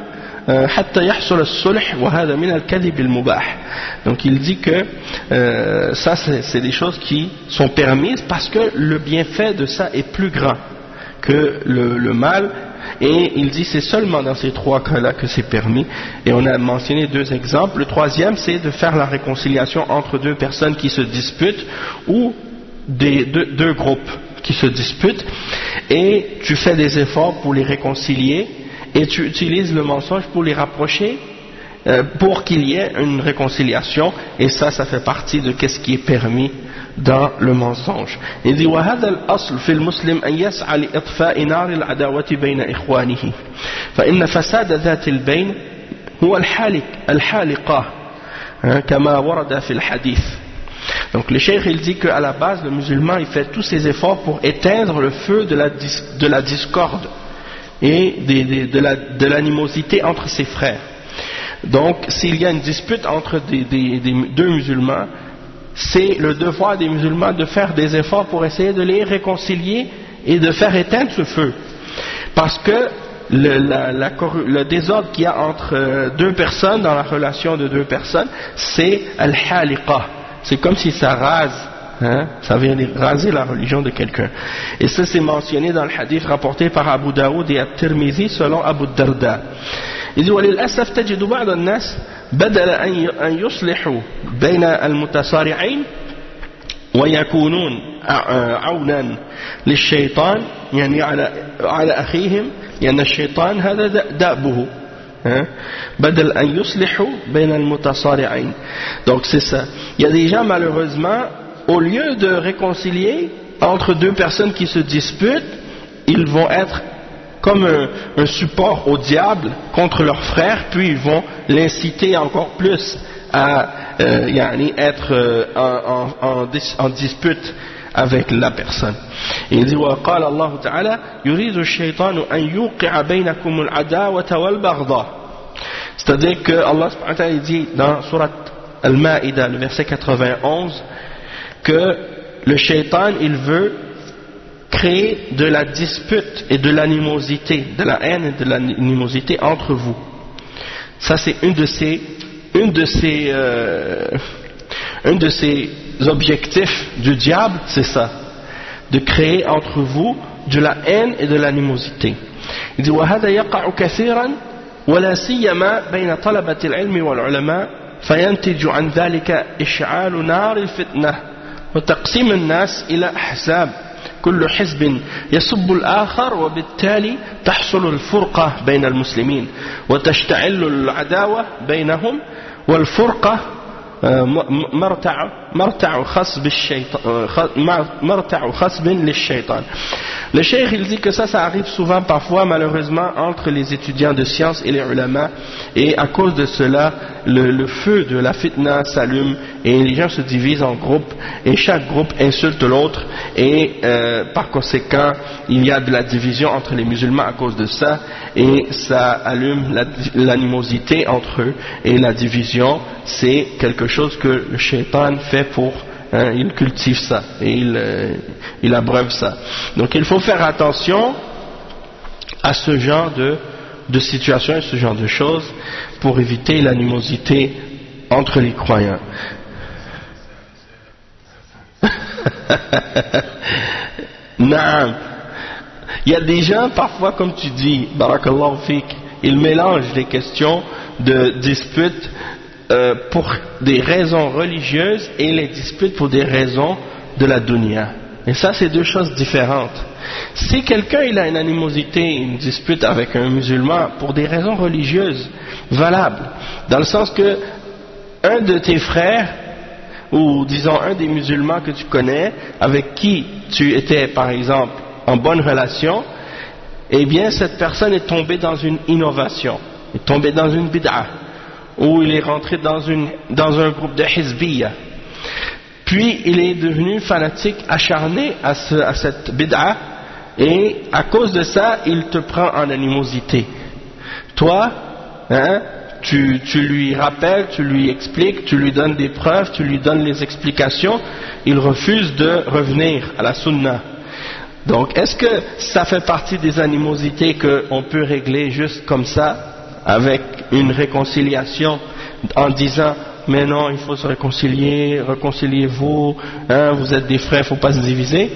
حتى يحصل الصلح وهذا من الكذب المباح. Donc il dit que ça c'est des choses qui sont permises parce que le bienfait de ça est plus grand que le mal. Et il dit c'est seulement dans ces trois cas-là que c'est permis. Et on a mentionné deux exemples. Le troisième, c'est de faire la réconciliation entre deux personnes qui se disputent ou deux groupes qui se disputent. Et tu fais des efforts pour les réconcilier et tu utilises le mensonge pour les rapprocher, pour qu'il y ait une réconciliation. Et ça fait partie de ce qui est permis dans le mensonge. Il dit وهذا الأصل في المسلم أن يسعى لإطفاء نار العداوة بين إخوانه فإن فساد ذات البين هو الحالقة كما ورد في الحديث. Donc le cheikh il dit qu'à la base le musulman il fait tous ses efforts pour éteindre le feu de la discorde et de l'animosité entre ses frères. Donc s'il y a une dispute entre deux musulmans, c'est le devoir des musulmans de faire des efforts pour essayer de les réconcilier et de faire éteindre ce feu. Parce que le désordre qu'il y a entre deux personnes, dans la relation de deux personnes, c'est al-haliqa. C'est comme si ça rase, ça vient raser la religion de quelqu'un. Et ça c'est mentionné dans le hadith rapporté par Abu Daoud et At-Tirmizi selon Abu Darda. Il dit وللأسف تجد بعض الناس بدل أن يصلحوا بين المتصارعين ويكونون عونا للشيطان يعني على أخيهم لأن الشيطان هذا دأبه بدل أن يصلحوا بين المتصارعين. Donc c'est ça. Il y a des gens malheureusement au lieu de réconcilier entre deux personnes qui se disputent, ils vont être comme un support au diable contre leur frère, puis ils vont l'inciter encore plus à être en dispute avec la personne. Il dit وقال الله تعالى يريد الشيطان أن يوقع بينكم العداوة والبغضاء. C'est-à-dire que Allah subhanahu wa ta'ala dit dans Surat Al-Ma'ida, le verset 91, que le shaitan il veut créer de la dispute et de l'animosité, de la haine et de l'animosité entre vous. Ça c'est un de ses objectifs du diable, c'est ça, de créer entre vous de la haine et de l'animosité. Il dit وهذا يقع كثيرا ولا سيما بين طلبة العلم والعلماء فينتج عن ذلك إشعال نار الفتنة وتقسيم الناس إلى أحزاب كل حزب يسب الآخر وبالتالي تحصل الفرقة بين المسلمين وتشتعل العداوة بينهم والفرقة مرتع مرتع خصب للشيطان. Le cheikh il dit que ça arrive souvent parfois malheureusement entre les étudiants de sciences et les ulama, et à cause de cela le feu de la fitna s'allume et les gens se divisent en groupes et chaque groupe insulte l'autre et par conséquent il y a de la division entre les musulmans à cause de ça, et ça allume l'animosité entre eux, et la division c'est quelque chose que le shaitan fait pour il cultive ça et il abreuve ça. Donc il faut faire attention à ce genre de situation et ce genre de choses pour éviter l'animosité entre les croyants. Naam. Il y a des gens parfois, comme tu dis, barakallahu fik, ils mélangent les questions de disputes pour des raisons religieuses et les disputes pour des raisons de la dunya. Et ça c'est deux choses différentes. Si quelqu'un il a une animosité, une dispute avec un musulman pour des raisons religieuses valables, dans le sens que un de tes frères, ou disons un des musulmans que tu connais, avec qui tu étais par exemple en bonne relation, eh bien cette personne est tombée dans une innovation, est tombée dans une bid'ah, où il est rentré dans un groupe de hizbiyya, puis il est devenu fanatique acharné à cette bid'ah, et à cause de ça il te prend en animosité. Toi tu lui rappelles, tu lui expliques, tu lui donnes des preuves, tu lui donnes les explications, il refuse de revenir à la sunna. Donc est-ce que ça fait partie des animosités qu'on peut régler juste comme ça, avec une réconciliation, en disant mais non, il faut se réconcilier, réconciliez-vous, vous êtes des frères, il ne faut pas se diviser,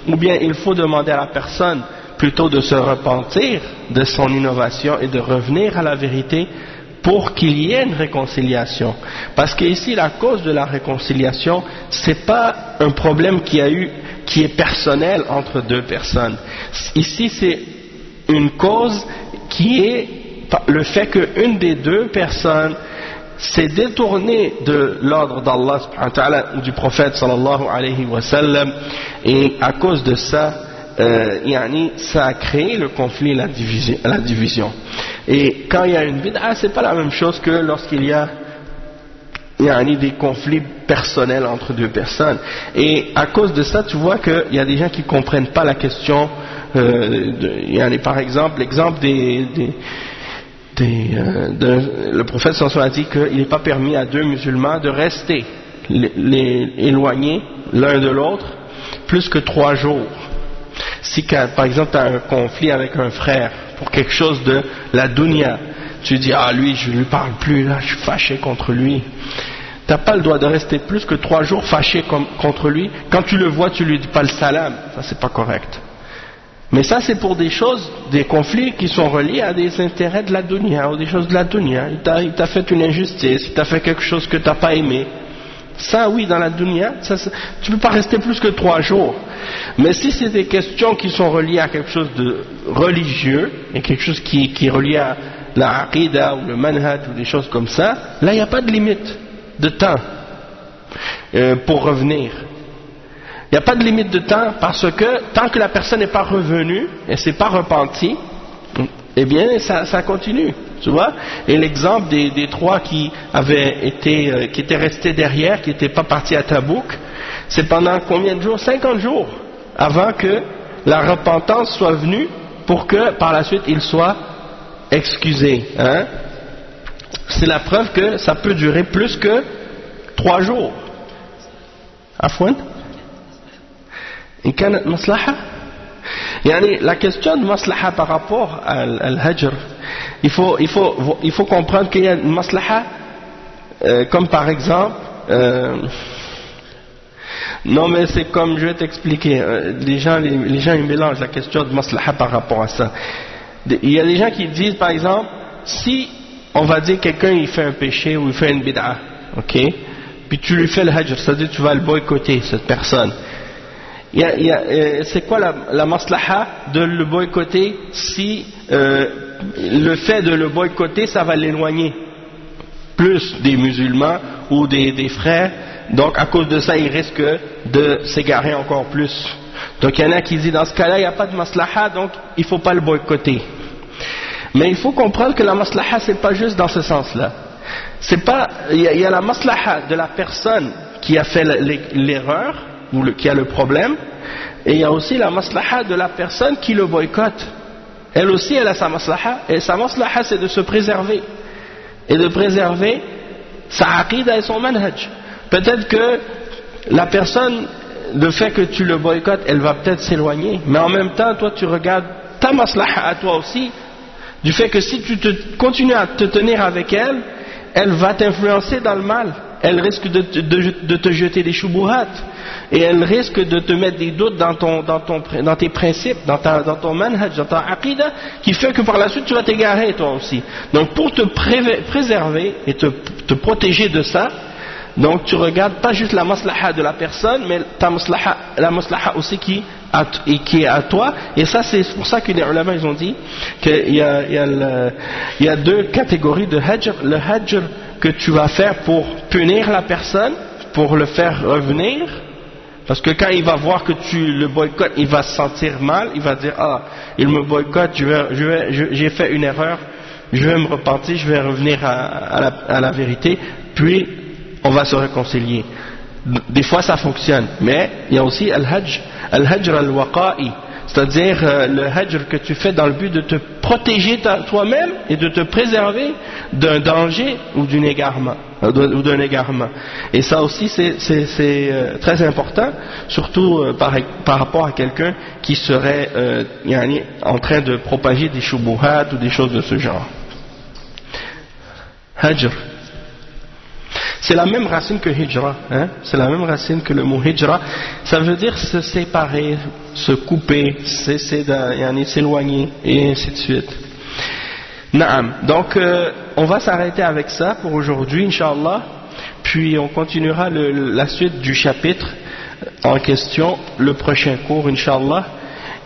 ou bien il faut demander à la personne plutôt de se repentir de son innovation et de revenir à la vérité pour qu'il y ait une réconciliation. Parce que ici la cause de la réconciliation, c'est pas un problème qui est personnel entre deux personnes. Ici c'est une cause qui est le fait qu'une des deux personnes s'est détournée de l'ordre d'Allah subhanahu wa ta'ala ou du prophète sallallahu alayhi wa sallam, et à cause de ça ça a créé le conflit et la division. Et quand il y a une bid'a, c'est pas la même chose que lorsqu'il y a des conflits personnels entre deux personnes. Et à cause de ça, tu vois qu'il y a des gens qui comprennent pas la question. Par exemple, l'exemple le prophète sallallahu alayhi wa sallam a dit qu'il n'est pas permis à deux musulmans de rester éloignés l'un de l'autre plus que 3 jours. Si par exemple tu as un conflit avec un frère pour quelque chose de la dunya, tu dis lui je lui parle plus, là je suis fâché contre lui, tu n'as pas le droit de rester plus que 3 jours fâché contre lui. Quand tu le vois tu lui dis pas le salam, ça c'est pas correct. Mais ça c'est pour des choses, des conflits qui sont reliés à des intérêts de la dunya ou des choses de la dunya. Il t'a fait une injustice, il t'a fait quelque chose que tu n'as pas aimé. Ça oui, dans la dunya, tu ne peux pas rester plus que 3 jours. Mais si c'est des questions qui sont reliées à quelque chose de religieux, et quelque chose qui est relié à la aqida ou le manhaj ou des choses comme ça, là il n'y a pas de limite de temps pour revenir. Il n'y a pas de limite de temps, parce que tant que la personne n'est pas revenue et ne s'est pas repentie, eh bien ça continue, tu vois. Et l'exemple des 3 qui étaient restés derrière, qui n'étaient pas partis à Tabouk, c'est pendant combien de jours? 50 jours avant que la repentance soit venue, pour que par la suite ils soient excusés. C'est la preuve que ça peut durer plus que 3 jours. Afwan? La question de maslaha par rapport à al-hajr, il faut comprendre qu'il y a une maslaha comme par exemple non mais c'est comme je vais t'expliquer, les gens ils mélangent la question de maslaha par rapport à ça. Il y a des gens qui disent par exemple, si on va dire quelqu'un il fait un péché ou il fait une bid'a, ok, puis tu lui fais le hajr, c'est-à-dire tu vas le boycotter cette personne. C'est quoi la maslaha de le boycotter si le fait de le boycotter ça va l'éloigner plus des musulmans ou des frères donc à cause de ça il risque de s'égarer encore plus. Donc il y en a qui disent dans ce cas-là il n'y a pas de maslaha, donc il ne faut pas le boycotter. Mais il faut comprendre que la maslaha c'est pas juste dans ce sens-là. C'est pas, il y a la maslaha de la personne qui a fait l'erreur ou qui a le problème, et il y a aussi la maslaha de la personne qui le boycotte. Elle aussi elle a sa maslaha, et sa maslaha c'est de se préserver et de préserver sa aqida et son manhaj. Peut-être que la personne, le fait que tu le boycottes, elle va peut-être s'éloigner, mais en même temps toi tu regardes ta maslaha à toi aussi, du fait que si tu continues à te tenir avec elle, elle va t'influencer dans le mal, elle risque de te jeter des shubuhat, et elle risque de te mettre des doutes dans tes principes, dans ton manhaj, dans ta aqida, qui fait que par la suite tu vas t'égarer toi aussi. Donc pour te préserver et te protéger de ça, donc tu regardes pas juste la maslaha de la personne, mais la maslaha aussi qui est à toi. Et ça c'est pour ça que les ulama ils ont dit qu'il y a deux catégories de hajr. Le hajr que tu vas faire pour punir la personne, pour le faire revenir, parce que quand il va voir que tu le boycottes, il va se sentir mal, il va dire ah il me boycotte, j'ai fait une erreur, je vais me repentir, je vais revenir à la vérité, puis on va se réconcilier. Des fois ça fonctionne, mais il y a aussi al-hajr al-waqa'i, c'est-à-dire le hajr que tu fais dans le but de te protéger toi-même et de te préserver d'un danger ou d'un égarement. Et ça aussi c'est très important, surtout par rapport à quelqu'un qui serait en train de propager des shubuhat ou des choses de ce genre. Hajr, c'est la même racine que hijra, hein? C'est la même racine que le mot hijra. Ça veut dire se séparer, se couper, s'éloigner et ainsi de suite. Naam. Donc on va s'arrêter avec ça pour aujourd'hui, Inch'Allah. Puis on continuera la suite du chapitre en question, le prochain cours, Inch'Allah.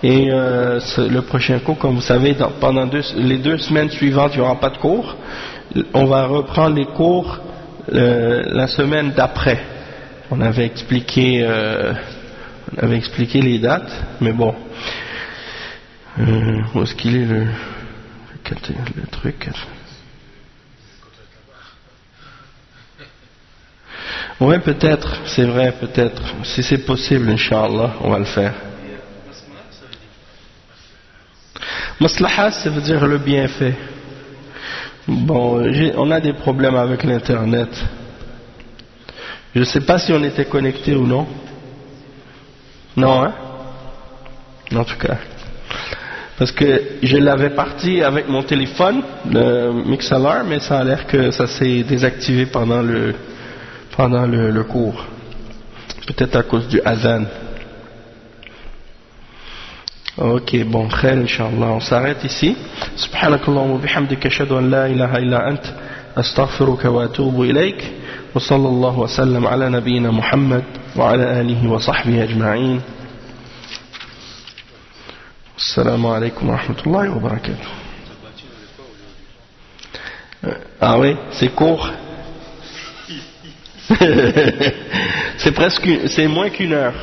Et le prochain cours, comme vous savez, pendant les 2 semaines suivantes, il n'y aura pas de cours. On va reprendre les cours la semaine d'après. On avait expliqué les dates, mais bon, où est-ce qu'il est le truc? Ouais, peut-être, c'est vrai, peut-être. Si c'est possible, Inch'Allah, on va le faire. Maslaha, ça veut dire le bienfait. Bon, on a des problèmes avec l'internet. Je ne sais pas si on était connecté ou non. Non, hein? En tout cas. Parce que je l'avais parti avec mon téléphone, le Mixlr, mais ça a l'air que ça s'est désactivé pendant le cours. Peut-être à cause du adhan. Ok, bon, khair, Inch'Allah, on s'arrête ici. Subhanakallahumma wa bihamdika ashhadu an la ilaha illa ant, astaghfiruka wa atubu ilayk, wa sallallahu wa sallam ala nabiyyina Muhammad wa ala alihi wa sahbihi ajma'in. Assalamu alaikum wa rahmatullahi wa barakatuh. Ah oui, c'est court. C'est moins qu'1 heure.